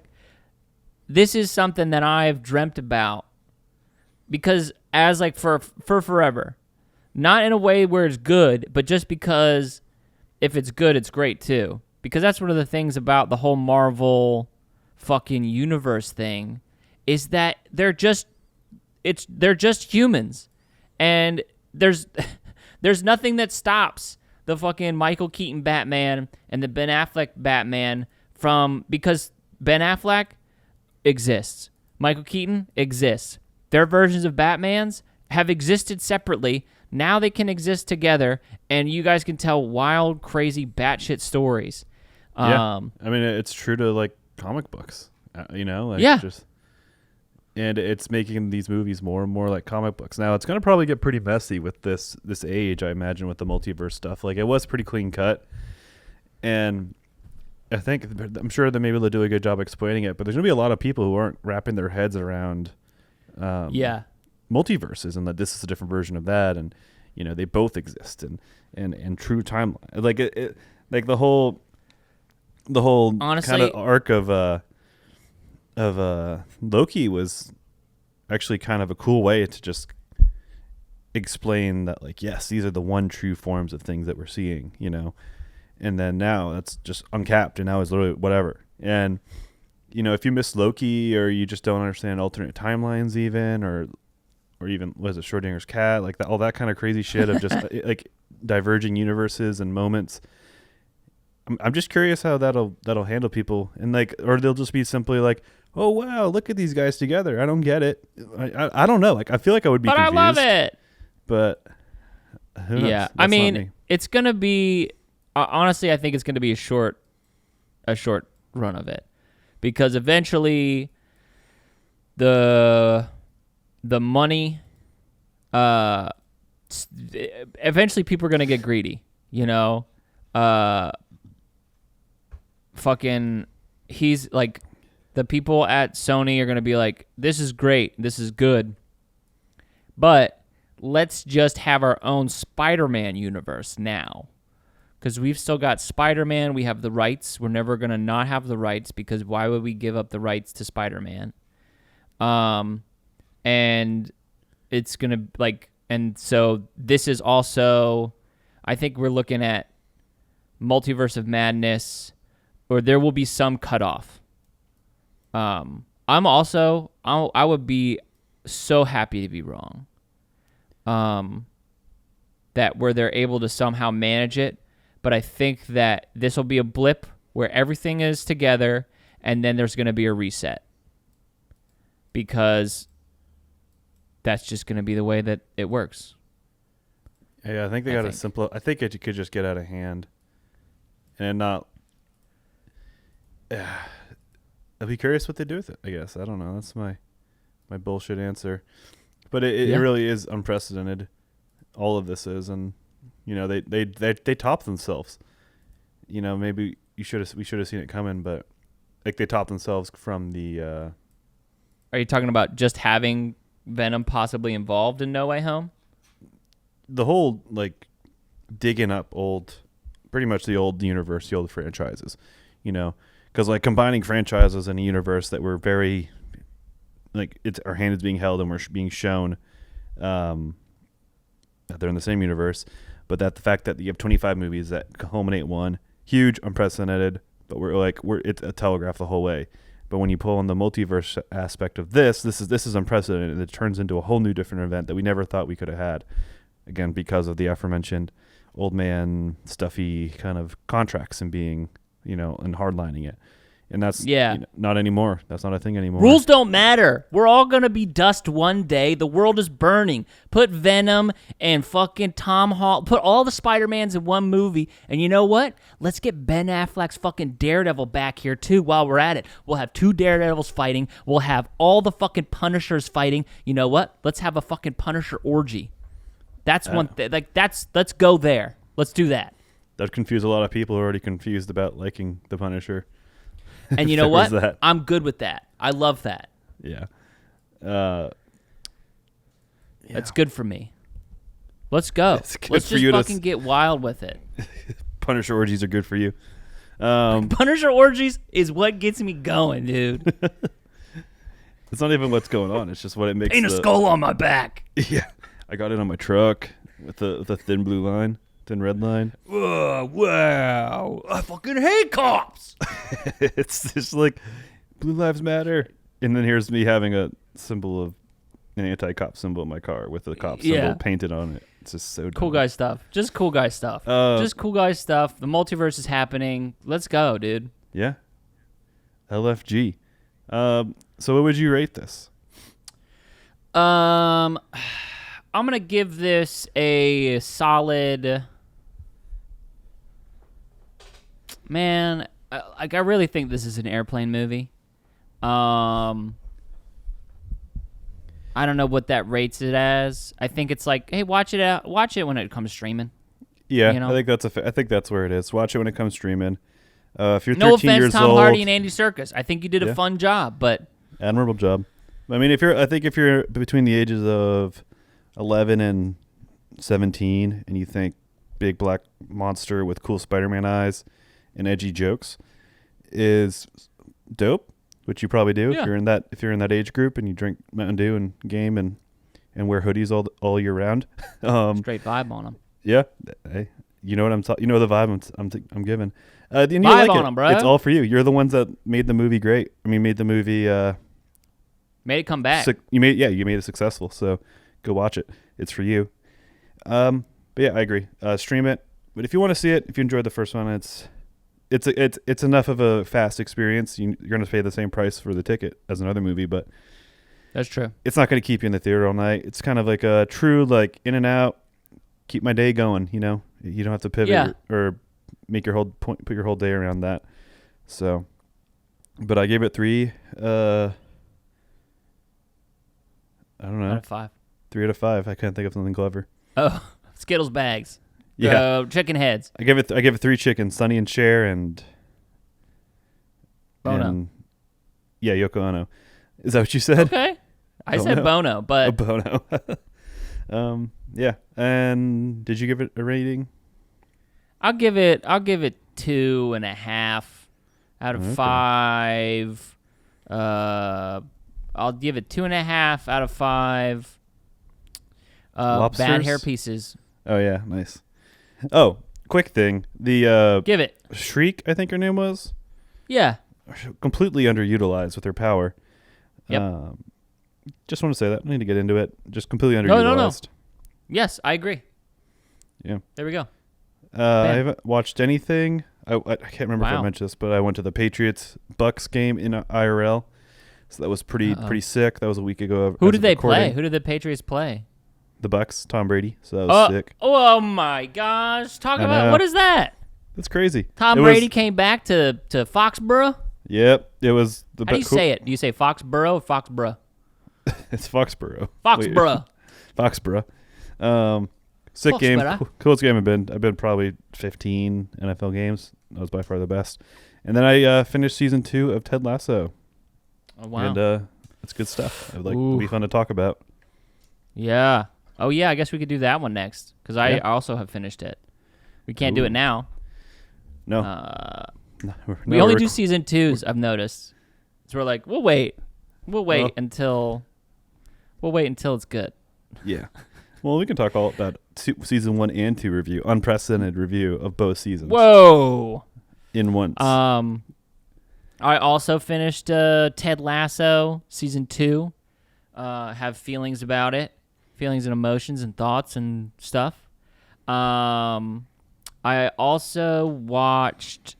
this is something that I've dreamt about, because as like for forever, not in a way where it's good, but just because if it's good, it's great too. Because that's one of the things about the whole Marvel fucking universe thing, is that they're just humans, and there's nothing that stops the fucking Michael Keaton Batman and the Ben Affleck Batman because Ben Affleck exists, Michael Keaton exists. Their versions of Batmans have existed separately. Now they can exist together, and you guys can tell wild, crazy, batshit stories. Yeah, I mean, it's true to like comic books, like yeah. And it's making these movies more and more like comic books. Now it's gonna probably get pretty messy with this age, I imagine, with the multiverse stuff. Like, it was pretty clean cut, and I'm sure that maybe they'll do a good job explaining it. But there's gonna be a lot of people who aren't wrapping their heads around, multiverses, and that this is a different version of that, and they both exist, and true timeline. Like like the whole honestly kind of arc of Loki was actually kind of a cool way to just explain that, like, yes, these are the one true forms of things that we're seeing, and then now that's just uncapped, and now it's literally whatever. And if you miss Loki, or you just don't understand alternate timelines, even or even was it Schrodinger's cat, like that, all that kind of crazy shit of just like diverging universes and moments. I'm just curious how that'll handle people, and like, or they'll just be simply like, oh wow, look at these guys together. I don't get it. I don't know. Like, I feel like I would be confused. I love it. But who knows? Yeah, That's I not mean, me. it's gonna be honestly, I think it's gonna be a short run of it, because eventually the money, eventually people are gonna get greedy, fucking, he's like, the people at Sony are gonna be like, this is great, this is good, but let's just have our own Spider-Man universe now, because we've still got Spider-Man. We have the rights. We're never gonna not have the rights, because why would we give up the rights to Spider-Man? And it's gonna and so this is also, I think we're looking at Multiverse of Madness, or there will be some cutoff. I would be so happy to be wrong. That where they're able to somehow manage it, but I think that this will be a blip where everything is together, and then there's going to be a reset, because that's just going to be the way that it works. Yeah, I think they got to simplify. I think it could just get out of hand, and not. I'd be curious what they do with it, I guess. I don't know. That's my bullshit answer. But it really is unprecedented. All of this is, and they top themselves. Maybe we should have seen it coming, but like, they top themselves from the. Are you talking about just having Venom possibly involved in No Way Home? The whole, like, digging up pretty much the old universe, the old franchises, because like combining franchises in a universe that were very, like, our hand is being held and we're being shown that they're in the same universe, but that the fact that you have 25 movies that culminate one huge, unprecedented, but it's a telegraph the whole way. But when you pull on the multiverse aspect of this is unprecedented. It turns into a whole new different event that we never thought we could have had. Again, because of the aforementioned old man stuffy kind of contracts and being, and hardlining it. And that's not anymore. That's not a thing anymore. Rules don't matter. We're all going to be dust one day. The world is burning. Put Venom and fucking Tom Holland, put all the Spider-Mans in one movie. And you know what? Let's get Ben Affleck's fucking Daredevil back here too while we're at it. We'll have 2 Daredevils fighting. We'll have all the fucking Punishers fighting. You know what? Let's have a fucking Punisher orgy. That's one thing. Like, let's go there. Let's do that. That'd confuse a lot of people who are already confused about liking the Punisher. And you know what? I'm good with that. I love that. Yeah. That's good for me. Let's go. It's good Let's for just you to fucking get wild with it. Punisher orgies are good for you. Punisher orgies is what gets me going, dude. It's not even what's going on. It's just what it makes. Ain't a skull on my back. Yeah, I got it on my truck with the thin blue line, thin red line. Wow, I fucking hate cops. It's just like Blue Lives Matter, and then here's me having a symbol of an anti-cop symbol in my car with the cop symbol painted on it. It's just so dumb. Cool guy stuff. Just cool guy stuff. Just cool guy stuff. The multiverse is happening. Let's go, dude. Yeah. LFG. So what would you rate this? I'm gonna give this a solid. Man, I really think this is an airplane movie. I don't know what that rates it as. I think it's like, hey, watch it when it comes streaming. Yeah, You know? I think that's where it is. Watch it when it comes streaming. If you're 13 No offense, years Tom old, Hardy and Andy Serkis. I think you did a fun job, but admirable job. I mean, if you're between the ages of 11 and 17, and you think big black monster with cool Spider-Man eyes and edgy jokes is dope, which you probably do Yeah. if you're in that age group and you drink Mountain Dew and game and wear hoodies all year round. straight vibe on them. Yeah, hey, you know what you know the vibe I'm giving. And you Vibe like on it. 'em, bro. It's all for you. You're the ones that made the movie great. I mean, made the movie. Made it come back. You made it successful. So go watch it. It's for you. But yeah, I agree. Stream it. But if you want to see it, if you enjoyed the first one, it's enough of a fast experience. You're going to pay the same price for the ticket as another movie, but That's true. it's not going to keep you in the theater all night. It's kind of like a true like in and out, keep my day going. You know, you don't have to pivot or make your put your whole day around that. So, but I gave it 3. I don't know. Out of 5. 3 out of 5. I can't think of something clever. Oh, Skittles bags. Yeah. Chicken heads. I gave it 3 chickens, Sonny and Cher and Bono. and yeah, Yoko Ono. Is that what you said? Okay. I Don't said know. Bono, but Bono. Yeah. And did you give it a rating? I'll give it 2.5 out of Okay. 5. I'll give it 2.5 out of 5. Bad Lobsters? hair pieces. Oh yeah, nice. Oh, quick thing. The Give it. Shriek, I think her name was, Yeah. completely underutilized with her power. Yep. Just want to say that. I need to get into it. Just completely No. underutilized. Yes, I agree. Yeah. There we go. I haven't watched anything. I can't remember if I Wow. mentioned this, but I went to the Patriots Bucks game in IRL. So that was pretty sick. That was a week ago. Who as did of they recording. play? Who did the Patriots play? The Bucks, Tom Brady. So that was sick. Oh my gosh. Talk I about know. what is that? That's crazy. Tom It Brady was- came back to Foxborough? Yep. It was the How do you say it? Do you say Foxborough or Foxborough? It's Foxborough. Foxborough. Foxborough. Sick game. Foxborough. Coolest game I've been probably 15 NFL games. That was by far the best. And then I finished season 2 of Ted Lasso. Oh, wow. And it's good stuff. It'll be fun to talk about. Yeah. Oh, yeah. I guess we could do that one next because I Yeah. also have finished it. We can't do it now. No. We only do season 2s, I've noticed. So we're like, we'll wait. We'll wait Well- until it's good. Yeah. Well, we can talk all about season 1 and 2 review, unprecedented review of both seasons. Whoa. In once. I also finished Ted Lasso season 2. Have feelings about it, feelings and emotions and thoughts and stuff. I also watched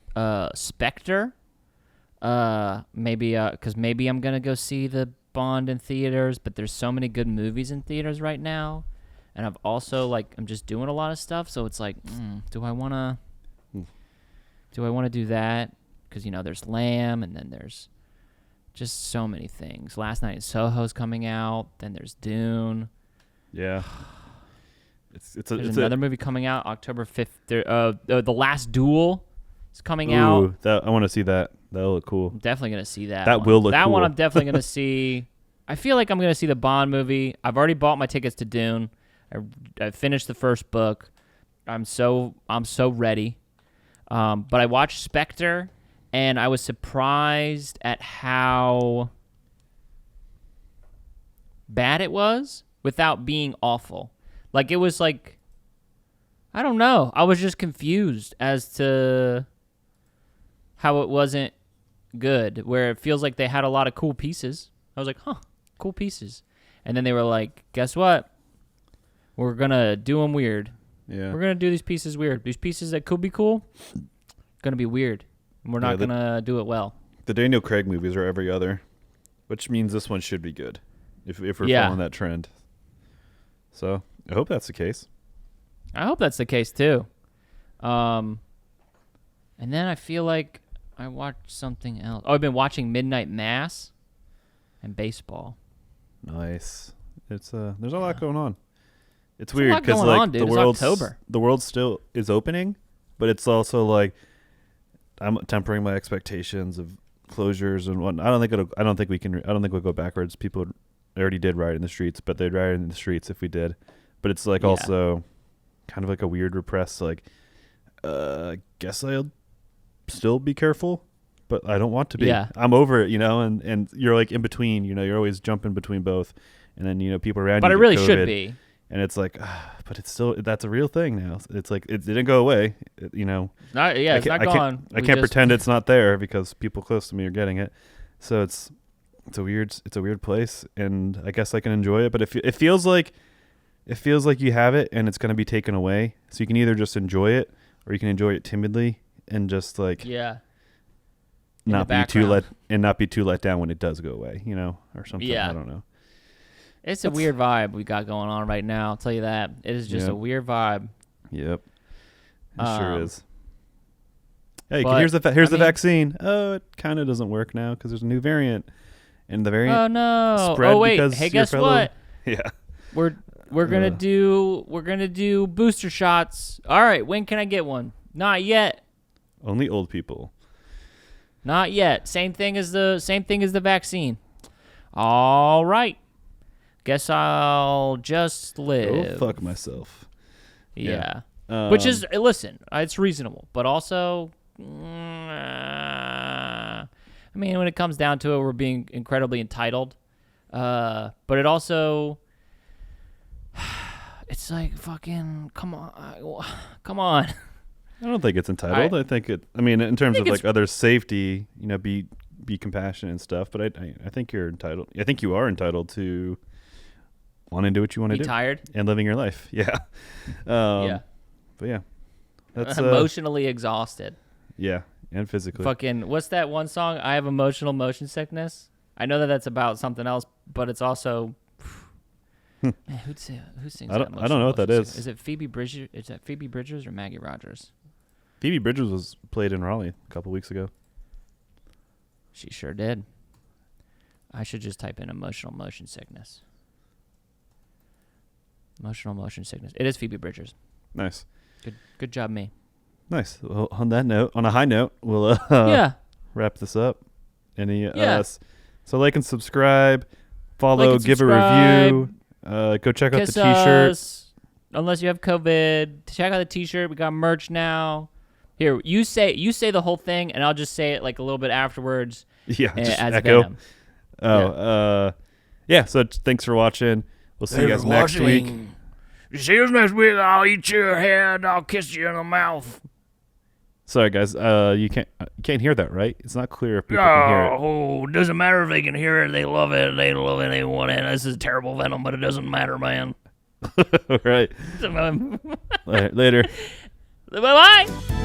Spectre. Maybe I'm gonna go see the Bond in theaters, but there's so many good movies in theaters right now, and I've also I'm just doing a lot of stuff, so it's like, do I wanna do that? Because there's Lamb, and then there's just so many things. Last Night in Soho's coming out. Then there's Dune. yeah. There's another movie coming out October 5th. The Last Duel is coming out. I want to see that. That'll look cool. I'm definitely gonna see that. That one. will look That one cool. I'm definitely gonna see. I feel like I'm gonna see the Bond movie. I've already bought my tickets to Dune. I finished the first book. I'm so ready. But I watched Spectre, and I was surprised at how bad it was without being awful. Like, it was like, I don't know. I was just confused as to how it wasn't good, where it feels like they had a lot of cool pieces. I was like, huh, cool pieces. And then they were like, guess what? We're going to do them weird. Yeah. We're going to do these pieces weird. These pieces that could be cool, going to be weird. And we're not going to do it well. The Daniel Craig movies are every other, which means this one should be good if we're following that trend. So I hope that's the case. I hope that's the case too. And then I feel like I watched something else. Oh, I've been watching Midnight Mass and baseball. Nice. It's there's a lot going on. It's There's a weird lot because going like on, dude. the It's world October. the world still is opening, but it's also like I'm tempering my expectations of closures and whatnot. I don't think we'll go backwards. People already did riot in the streets, but they'd riot in the streets if we did. But it's like also kind of like a weird repressed like guess I'll still be careful, but I don't want to be. Yeah. I'm over it, and you're like in between, you're always jumping between both. And then, people around you. But it get really COVID, should be. And it's like, but it's still, that's a real thing now. It's like, it didn't go away, It's not gone. I can't pretend it's not there because people close to me are getting it. So it's a weird place, and I guess I can enjoy it, but it feels like you have it and it's going to be taken away. So you can either just enjoy it or you can enjoy it timidly and just like not be too let down when it does go away, or something. Yeah. I don't know. It's a weird vibe we got going on right now. I'll tell you that. It is just a weird vibe. Yep. It sure is. Hey, but, here's the vaccine. Oh, it kind of doesn't work now because there's a new variant, and the variant. Oh no! Spread Oh wait! because Hey, your guess fellow- what? Yeah. We're gonna do booster shots. All right, when can I get one? Not yet. Only old people. Not yet. Same thing as the vaccine. All right. Guess I'll just live. Go fuck myself. Yeah. Which is, listen, it's reasonable, but also, I mean, when it comes down to it, we're being incredibly entitled. But it also, it's like fucking, come on. I don't think it's entitled. I think in terms of like other safety, be compassionate and stuff. But I think you're entitled. I think you are entitled to want to do what you want to do. Be tired and living your life. Yeah. Yeah. But yeah, that's emotionally exhausted. Yeah, and physically. Fucking, what's that one song? I have emotional motion sickness. I know that's about something else, but it's also. Man, who sings that? I don't know what that is. Is it Phoebe Bridgers? Is that Phoebe Bridgers or Maggie Rogers? Phoebe Bridgers was played in Raleigh a couple weeks ago. She sure did. I should just type in emotional motion sickness. Emotional motion sickness. It is Phoebe Bridgers. Nice. Good job, me. Nice. Well, on a high note, we'll wrap this up. So like and subscribe, follow, give a review. Go check out the t-shirt. Us. Unless you have COVID, check out the t-shirt. We got merch now. Here, you say the whole thing, and I'll just say it like a little bit afterwards. Yeah, just as echo. Venom. So thanks for watching. We'll see you guys next week. See you next week. I'll eat your head. I'll kiss you in the mouth. Sorry, guys. You can't hear that, right? It's not clear if people can hear it. Oh, doesn't matter if they can hear it. They love it. They love it. They want it. This is terrible Venom, but it doesn't matter, man. All right. Later. Bye-bye.